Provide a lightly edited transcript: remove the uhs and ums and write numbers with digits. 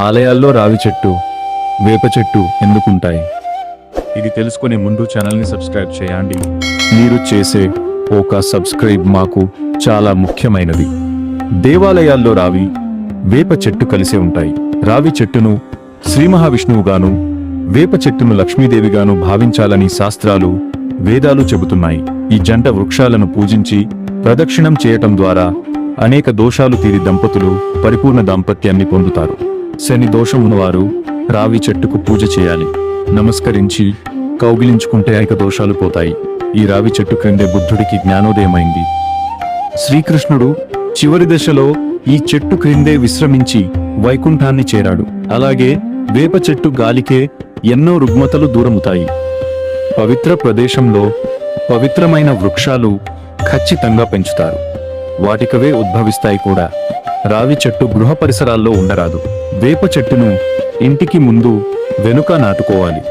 ఆలయాల్లో రావి చెట్టు, వేప చెట్టు ఎందుకుంటాయి? ఇది తెలుసుకునే ముందు ఛానల్ని సబ్స్క్రైబ్ చేయండి. మీరు చేసే ఒక సబ్స్క్రైబ్ మాకు చాలా ముఖ్యమైనది. దేవాలయాల్లో రావి, వేప చెట్టు కలిసే ఉంటాయి. రావి చెట్టును శ్రీ మహావిష్ణువుగాను, వేప చెట్టును లక్ష్మీదేవిగాను భావించాలని శాస్త్రాలు, వేదాలు చెబుతున్నాయి. ఈ జంట వృక్షాలను పూజించి ప్రదక్షిణం చేయటం ద్వారా అనేక దోషాలు తీరి దంపతులు పరిపూర్ణ దాంపత్యాన్ని పొందుతారు. శని దోషం ఉన్నవారు రావి చెట్టుకు పూజ చేయాలి. నమస్కరించి కౌగిలించుకుంటే అనేక దోషాలు పోతాయి. ఈ రావి చెట్టు క్రిందే బుద్ధుడికి జ్ఞానోదయమైంది. శ్రీకృష్ణుడు చివరి దశలో ఈ చెట్టు క్రిందే విశ్రమించి వైకుంఠాన్ని చేరాడు. అలాగే వేప చెట్టు గాలికే ఎన్నో రుగ్మతలు దూరముతాయి. పవిత్ర ప్రదేశంలో పవిత్రమైన వృక్షాలు ఖచ్చితంగా పెంచుతారు. వాటికవే ఉద్భవిస్తాయి కూడా. రావి చెట్టు గృహ పరిసరాల్లో ఉండరాదు. వేప చెట్టును ఇంటికి ముందు, వెనుక నాటుకోవాలి.